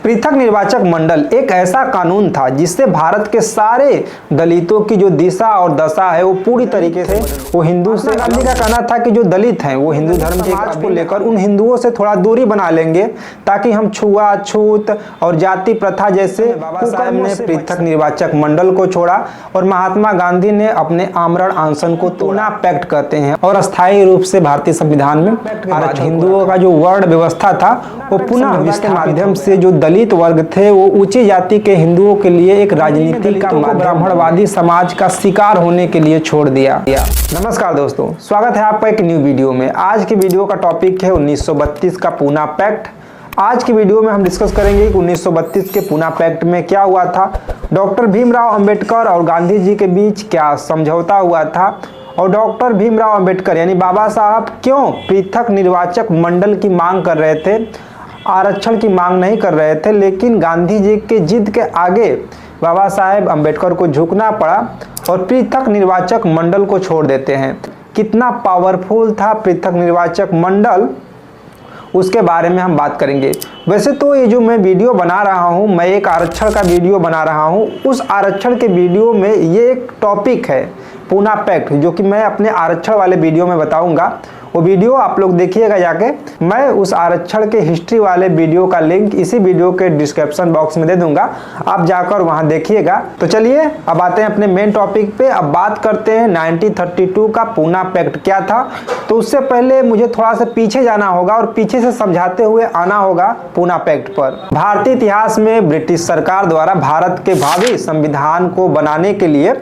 पृथक निर्वाचक मंडल एक ऐसा कानून था जिससे भारत के सारे दलितों की जो दिशा और दशा है वो पूरी तरीके से वो हिंदू से गांधी का कहना था कि जो दलित हैं वो हिंदू धर्म के समाज को लेकर उन हिंदुओं से थोड़ा दूरी बना लेंगे ताकि हम छुआछूत और जाति प्रथा जैसे बाबा साहब ने पृथक निर्वाचक मंडल को छोड़ा और महात्मा गांधी ने अपने आमरण अनशन को तोड़ना पैक्ट करते हैं और अस्थायी रूप से भारतीय संविधान में हिंदुओं का जो वर्ण व्यवस्था था वो पुनः विस्तार माध्यम से जो दलित वर्ग थे वो ऊंची जाति के हिंदुओं के लिए एक राजनीति का ब्राह्मणवादी समाज का शिकार होने के लिए छोड़ दिया। नमस्कार दोस्तों, स्वागत है आपका एक न्यू वीडियो में। आज की वीडियो का टॉपिक है 1932 का पूना पैक्ट। आज की वीडियो में हम डिस्कस करेंगे कि 1932 के पूना पैक्ट में क्या हुआ था, डॉक्टर भीमराव अंबेडकर और गांधी जी के बीच क्या समझौता हुआ था और डॉक्टर भीमराव अंबेडकर यानी बाबा साहब क्यों पृथक निर्वाचक मंडल की मांग कर रहे थे, आरक्षण की मांग नहीं कर रहे थे, लेकिन गांधी जी के जिद के आगे बाबा साहेब अंबेडकर को झुकना पड़ा और पृथक निर्वाचक मंडल को छोड़ देते हैं। कितना पावरफुल था पृथक निर्वाचक मंडल, उसके बारे में हम बात करेंगे। वैसे तो ये जो मैं वीडियो बना रहा हूँ, मैं एक आरक्षण का वीडियो बना रहा हूँ। उस आरक्षण के वीडियो में ये एक टॉपिक है पूना पैक्ट, जो कि मैं अपने आरक्षण वाले वीडियो में बताऊंगा। वो वीडियो आप लोग देखिएगा जाके। मैं उस आरक्षण के हिस्ट्री वाले वीडियो का लिंक इसी वीडियो के डिस्क्रिप्शन बॉक्स में दे दूंगा, आप जाकर वहां देखिएगा। तो चलिए अब आते हैं अपने मेन टॉपिक पे। अब बात करते हैं 1932 का पूना पैक्ट क्या था। तो उससे पहले मुझे थोड़ा सा पीछे जाना होगा और पीछे से समझाते हुए आना होगा पूना पैक्ट पर। भारतीय इतिहास में ब्रिटिश सरकार द्वारा भारत के भावी संविधान को बनाने के लिए,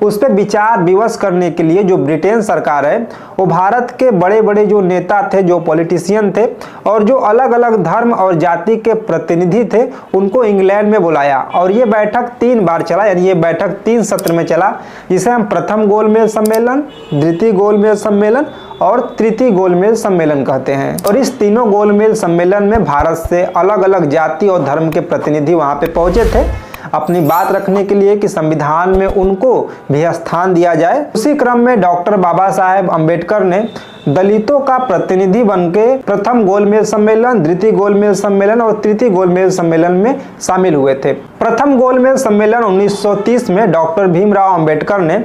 उस पर विचार विमर्श करने के लिए जो ब्रिटेन सरकार है वो भारत के बड़े बड़े जो नेता थे, जो पॉलिटिशियन थे और जो अलग अलग धर्म और जाति के प्रतिनिधि थे, उनको इंग्लैंड में बुलाया और ये बैठक 3 बार चला, यानी ये बैठक 3 सत्र में चला, जिसे हम प्रथम गोलमेज सम्मेलन, द्वितीय गोलमेज सम्मेलन और तृतीय गोलमेज सम्मेलन कहते हैं। और इस तीनों गोलमेज सम्मेलन में भारत से अलग अलग जाति और धर्म के प्रतिनिधि वहां पे पहुंचे थे अपनी बात रखने के लिए कि संविधान में उनको भी स्थान दिया जाए। उसी क्रम में डॉक्टर बाबा साहेब अंबेडकर ने दलितों का प्रतिनिधि बनके प्रथम गोलमेज सम्मेलन, द्वितीय गोलमेज सम्मेलन और तृतीय गोलमेज सम्मेलन में शामिल हुए थे। प्रथम गोलमेज सम्मेलन 1930 में डॉक्टर भीमराव अंबेडकर ने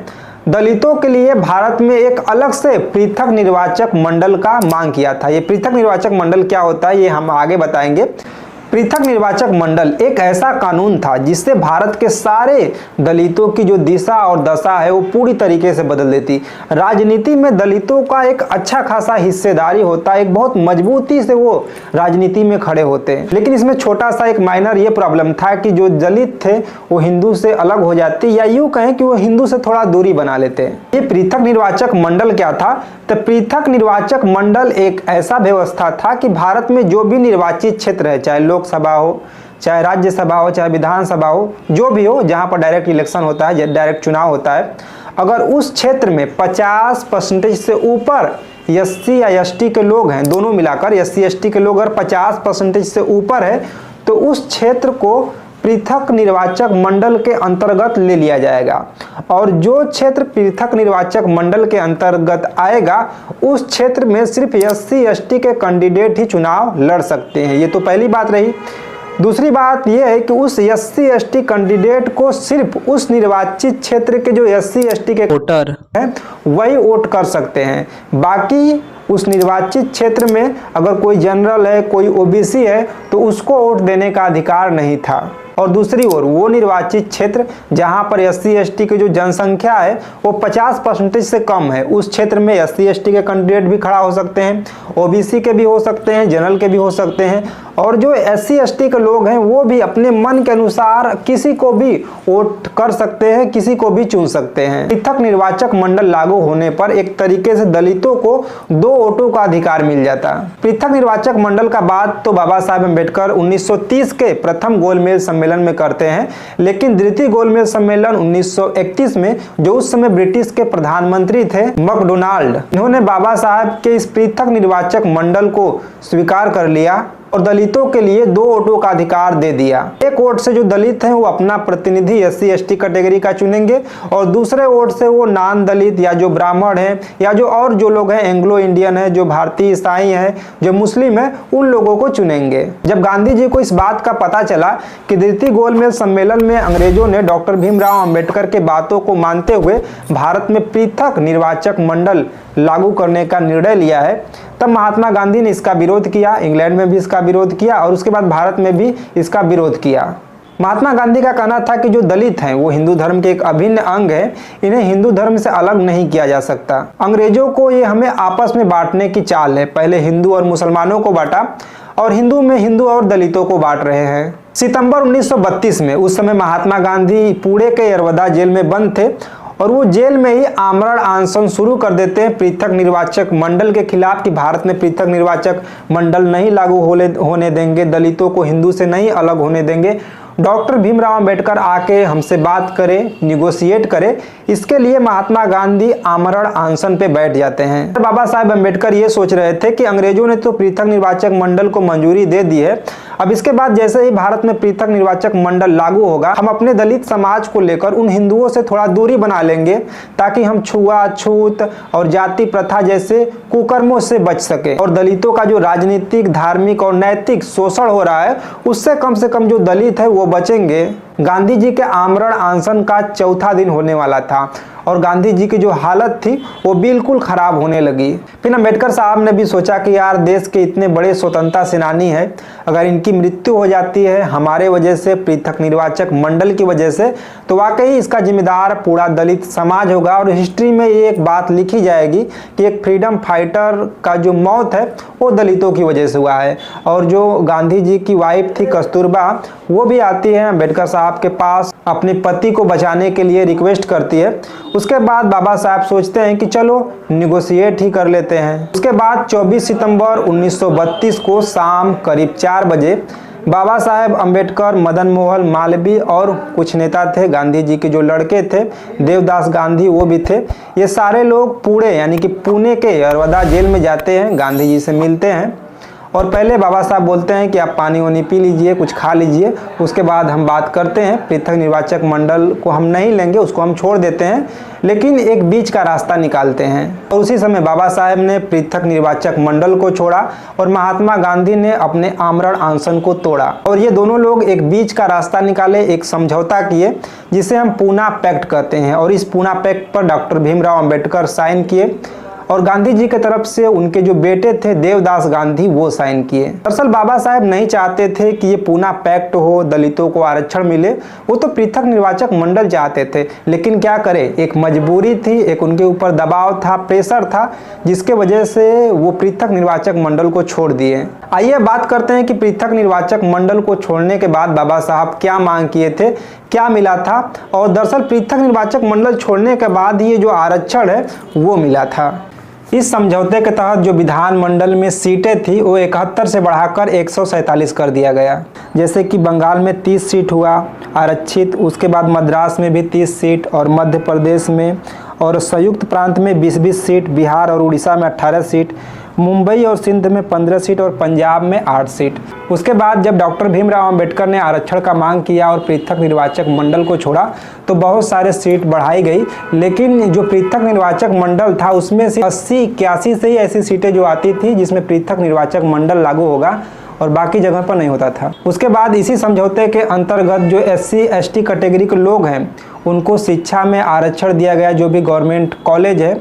दलितों के लिए भारत में एक अलग से पृथक निर्वाचक मंडल का मांग किया था। ये पृथक निर्वाचक मंडल क्या होता है ये हम आगे बताएंगे। पृथक निर्वाचक मंडल एक ऐसा कानून था जिससे भारत के सारे दलितों की जो दिशा और दशा है वो पूरी तरीके से बदल देती। राजनीति में दलितों का एक अच्छा खासा हिस्सेदारी होता है, एक बहुत मजबूती से वो राजनीति में खड़े होते हैं। लेकिन इसमें छोटा सा एक माइनर ये प्रॉब्लम था कि जो दलित थे वो हिंदू से अलग हो जाते, या यूं कहें कि वो हिंदू से थोड़ा दूरी बना लेते हैं। ये पृथक निर्वाचक मंडल क्या था? तो पृथक निर्वाचक मंडल एक ऐसा व्यवस्था था कि भारत में जो भी निर्वाचित क्षेत्र है, चाहे लोकसभा हो, चाहे राज्यसभा हो, चाहे विधानसभा हो, जो भी हो, जहां पर डायरेक्ट इलेक्शन होता है, डायरेक्ट चुनाव होता है, अगर उस क्षेत्र में 50% से ऊपर एससी या एसटी के लोग हैं, दोनों मिलाकर एससी एसटी के लोग अगर 50% से ऊपर है तो उस क्षेत्र को पृथक निर्वाचक मंडल के अंतर्गत ले लिया जाएगा। और जो क्षेत्र पृथक निर्वाचक मंडल के अंतर्गत आएगा उस क्षेत्र में सिर्फ एससी एसटी के कैंडिडेट ही चुनाव लड़ सकते हैं। ये तो पहली बात रही। दूसरी बात यह है कि उस एससी एसटी कैंडिडेट को सिर्फ उस निर्वाचित क्षेत्र के जो एससी एसटी के वोटर हैं वही वोट कर सकते हैं। बाकी उस निर्वाचित क्षेत्र में अगर कोई जनरल है, कोई ओबीसी है तो उसको वोट देने का अधिकार नहीं था। और दूसरी ओर वो निर्वाचित क्षेत्र जहां पर एससी एसटी की जो जनसंख्या है वो 50% से कम है, उस क्षेत्र में एससी एसटी के कैंडिडेट भी खड़ा हो सकते हैं, ओबीसी के भी हो सकते हैं, जनरल के भी हो सकते हैं। और जो एससी एसटी के लोग हैं वो भी अपने मन के अनुसार किसी को भी वोट कर सकते हैं, किसी को भी चुन सकते हैं। पृथक निर्वाचक मंडल लागू होने पर एक तरीके से दलितों को 2 वोटों का अधिकार मिल जाता। पृथक निर्वाचक मंडल का बात तो बाबा साहेब अंबेडकर 1930 के प्रथम गोलमेज सम्मेलन में करते हैं, लेकिन द्वितीय गोलमेज सम्मेलन 1931 में जो उस समय ब्रिटिश के प्रधानमंत्री थे मैकडोनाल्ड, इन्होंने बाबा साहब के इस पृथक निर्वाचक मंडल को स्वीकार कर लिया और दलितों के लिए 2 वोटों का अधिकार दे दिया। एक वोट से जो दलित हैं वो अपना प्रतिनिधि SC/ST कैटेगरी का चुनेंगे और दूसरे वोट से वो नॉन दलित या जो ब्राह्मण है या जो और जो लोग हैं एंग्लो इंडियन है, जो भारतीय ईसाई है, जो मुस्लिम है, उन लोगों को चुनेंगे। जब गांधी जी को इस बात का पता चला कि द्वितीय गोलमेज सम्मेलन में अंग्रेजों ने डॉक्टर भीमराव अंबेडकर के बातों को मानते हुए भारत में पृथक निर्वाचक मंडल लागू करने का निर्णय लिया है, तब महात्मा गांधी ने इसका विरोध किया। इंग्लैंड में भी इसका विरोध किया और उसके बाद भारत में भी इसका विरोध किया। महात्मा गांधी का कहना था कि जो दलित हैं वो हिंदू धर्म के एक अभिन्न अंग है, इन्हें हिंदू धर्म से अलग नहीं किया जा सकता। अंग्रेजों को ये हमें आपस में बांटने की चाल है। पहले हिंदू और मुसलमानों को बांटा और हिंदू में हिंदू और दलितों को बांट रहे हैं। सितंबर 1932 में, उस समय महात्मा गांधी पुणे के यरवदा जेल में बंद थे और वो जेल में ही आमरण अनशन शुरू कर देते हैं पृथक निर्वाचक मंडल के खिलाफ कि भारत में पृथक निर्वाचक मंडल नहीं लागू होने देंगे, दलितों को हिंदू से नहीं अलग होने देंगे। डॉक्टर भीमराव अंबेडकर आके हमसे बात करें, निगोशिएट करें, इसके लिए महात्मा गांधी आमरण अनशन पे बैठ जाते हैं। बाबा साहेब अंबेडकर ये सोच रहे थे कि अंग्रेजों ने तो पृथक निर्वाचक मंडल को मंजूरी दे दी है, अब इसके बाद जैसे ही भारत में पृथक निर्वाचक मंडल लागू होगा, हम अपने दलित समाज को लेकर उन हिंदुओं से थोड़ा दूरी बना लेंगे ताकि हम छुआछूत और जाति प्रथा जैसे कुकर्मों से बच सके और दलितों का जो राजनीतिक, धार्मिक और नैतिक शोषण हो रहा है उससे कम से कम जो दलित है वो बचेंगे। गांधी जी के आमरण अनशन का चौथा दिन होने वाला था और गांधी जी की जो हालत थी वो बिल्कुल खराब होने लगी। फिर अम्बेडकर साहब ने भी सोचा कि यार देश के इतने बड़े स्वतंत्रता सेनानी है, अगर इनकी मृत्यु हो जाती है हमारे वजह से, पृथक निर्वाचक मंडल की वजह से, तो वाकई इसका जिम्मेदार पूरा दलित समाज होगा और हिस्ट्री में ये एक बात लिखी जाएगी कि एक फ्रीडम फाइटर का जो मौत है वो दलितों की वजह से हुआ है। और जो गांधी जी की वाइफ थी कस्तूरबा, वो भी आती है अम्बेडकर साहब के पास अपने पति को बचाने के लिए रिक्वेस्ट करती है। उसके बाद बाबा साहब सोचते हैं कि चलो निगोशिएट ही कर लेते हैं। उसके बाद 24 सितंबर 1932 को शाम करीब 4 बजे बाबा साहेब अंबेडकर, मदन मोहन मालवीय और कुछ नेता थे, गांधी जी के जो लड़के थे देवदास गांधी वो भी थे, ये सारे लोग पुणे यानी कि पुणे के यरवदा जेल में जाते हैं, गांधी जी से मिलते हैं और पहले बाबा साहब बोलते हैं कि आप पानी वानी पी लीजिए, कुछ खा लीजिए, उसके बाद हम बात करते हैं। पृथक निर्वाचक मंडल को हम नहीं लेंगे, उसको हम छोड़ देते हैं, लेकिन एक बीच का रास्ता निकालते हैं। और उसी समय बाबा साहेब ने पृथक निर्वाचक मंडल को छोड़ा और महात्मा गांधी ने अपने आमरण अनशन को तोड़ा और ये दोनों लोग एक बीच का रास्ता निकाले, एक समझौता किए जिसे हम पूना पैक्ट कहते हैं। और इस पूना पैक्ट पर डॉक्टर भीमराव अंबेडकर साइन किए और गांधी जी की तरफ से उनके जो बेटे थे देवदास गांधी वो साइन किए। दरअसल बाबा साहेब नहीं चाहते थे कि ये पूना पैक्ट हो, दलितों को आरक्षण मिले, वो तो पृथक निर्वाचक मंडल चाहते थे, लेकिन क्या करें, एक मजबूरी थी, एक उनके ऊपर दबाव था, प्रेशर था, जिसके वजह से वो पृथक निर्वाचक मंडल को छोड़ दिए। आइए बात करते हैं कि पृथक निर्वाचक मंडल को छोड़ने के बाद बाबा साहब क्या मांग किए थे, क्या मिला था। और दरअसल पृथक निर्वाचक मंडल छोड़ने के बाद ये जो आरक्षण है वो मिला था। इस समझौते के तहत जो विधानमंडल में सीटें थी वो 71 से बढ़ाकर 147 कर दिया गया। जैसे कि बंगाल में 30 सीट हुआ आरक्षित, उसके बाद मद्रास में भी 30 सीट और मध्य प्रदेश में और संयुक्त प्रांत में 20-20 सीट, बिहार और उड़ीसा में 18 सीट, मुंबई और सिंध में 15 सीट और पंजाब में 8 सीट। उसके बाद जब डॉक्टर भीमराव अंबेडकर ने आरक्षण का मांग किया और पृथक निर्वाचक मंडल को छोड़ा तो बहुत सारे सीट बढ़ाई गई, लेकिन जो पृथक निर्वाचक मंडल था उसमें से 80-81 से ही ऐसी सीटें जो आती थी जिसमें पृथक निर्वाचक मंडल लागू होगा और बाकी जगह पर नहीं होता था। उसके बाद इसी समझौते के अंतर्गत जो SC/ST कैटेगरी के लोग हैं उनको शिक्षा में आरक्षण दिया गया, जो भी गवर्नमेंट कॉलेज है,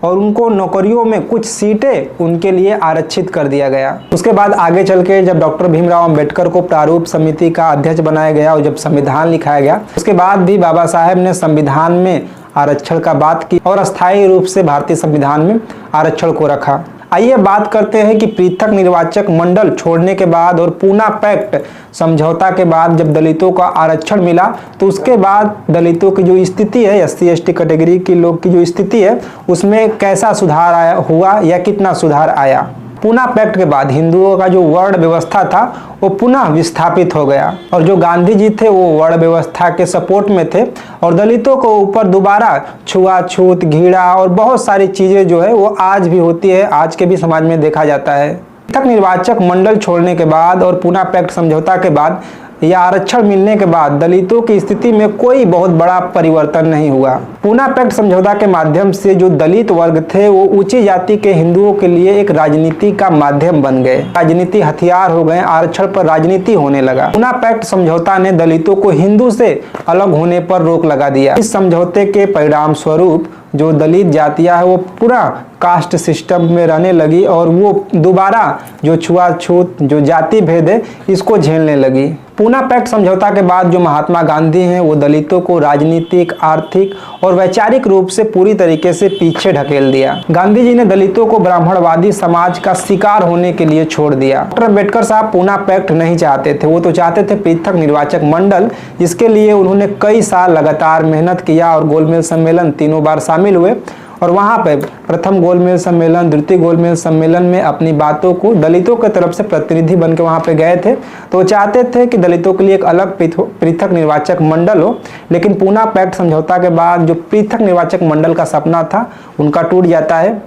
और उनको नौकरियों में कुछ सीटें उनके लिए आरक्षित कर दिया गया। उसके बाद आगे चल के जब डॉक्टर भीमराव अंबेडकर को प्रारूप समिति का अध्यक्ष बनाया गया और जब संविधान लिखाया गया, उसके बाद भी बाबा साहेब ने संविधान में आरक्षण का बात की और अस्थायी रूप से भारतीय संविधान में आरक्षण को रखा। आइए बात करते हैं कि पृथक निर्वाचक मंडल छोड़ने के बाद और पूना पैक्ट समझौता के बाद जब दलितों का आरक्षण मिला तो उसके बाद दलितों की जो स्थिति है, SC/ST कैटेगरी के लोग की जो स्थिति है, उसमें कैसा सुधार आया हुआ या कितना सुधार आया। पूना पैक्ट के बाद हिंदुओं का जो वर्ण व्यवस्था था वो पुनः विस्थापित हो गया और जो गांधी जी थे वो वर्ण व्यवस्था के सपोर्ट में थे और दलितों को ऊपर दोबारा छुआछूत, घृणा और बहुत सारी चीजें जो है वो आज भी होती है, आज के भी समाज में देखा जाता है। पृथक निर्वाचक मंडल छोड़ने के बाद और पूना पैक्ट समझौता के बाद या आरक्षण मिलने के बाद दलितों की स्थिति में कोई बहुत बड़ा परिवर्तन नहीं हुआ। पूना पैक्ट समझौता के माध्यम से जो दलित वर्ग थे वो ऊंची जाति के हिंदुओं के लिए एक राजनीति का माध्यम बन गए, राजनीति हथियार हो गए, आरक्षण पर राजनीति होने लगा। पूना पैक्ट समझौता ने दलितों को हिंदू से अलग होने पर रोक लगा दिया। इस समझौते के परिणाम स्वरूप जो दलित जातियां है वो पूरा कास्ट सिस्टम में रहने लगी और वो दोबारा जो छुआछूत जो जाति भेद है इसको झेलने लगी। पूना पैक्ट समझौता के बाद जो महात्मा गांधी हैं वो दलितों को राजनीतिक, आर्थिक और वैचारिक रूप से पूरी तरीके से पीछे ढकेल दिया। गांधी जी ने दलितों को ब्राह्मणवादी समाज का शिकार होने के लिए छोड़ दिया। डॉक्टर अम्बेडकर साहब पूना पैक्ट नहीं चाहते थे, वो तो चाहते थे पृथक निर्वाचक मंडल। इसके लिए उन्होंने कई साल लगातार मेहनत किया और गोलमेज सम्मेलन 3 बार शामिल हुए और वहां पे प्रथम गोलमेज सम्मेलन, द्वितीय गोलमेज सम्मेलन में अपनी बातों को दलितों की तरफ से प्रतिनिधि बन के वहां पे गए थे। तो चाहते थे कि दलितों के लिए एक अलग पृथक निर्वाचक मंडल हो, लेकिन पूना पैक्ट समझौता के बाद जो पृथक निर्वाचक मंडल का सपना था उनका टूट जाता है।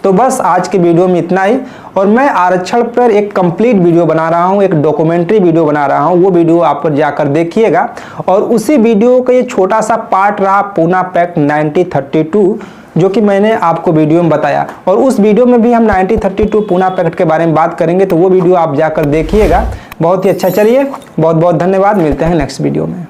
तो बस आज के वीडियो में इतना ही, और मैं आरक्षण पर एक कंप्लीट वीडियो बना रहा हूं, एक डॉक्यूमेंट्री वीडियो बना रहा हूं, वो वीडियो आप जाकर देखिएगा। और उसी वीडियो का ये छोटा सा पार्ट रहा पूना पैक्ट 1932 जो कि मैंने आपको वीडियो में बताया, और उस वीडियो में भी हम 1932 पूना पैक्ट के बारे में बात करेंगे, तो वो वीडियो आप जाकर देखिएगा। बहुत ही अच्छा। चलिए, बहुत बहुत धन्यवाद, मिलते हैं नेक्स्ट वीडियो में।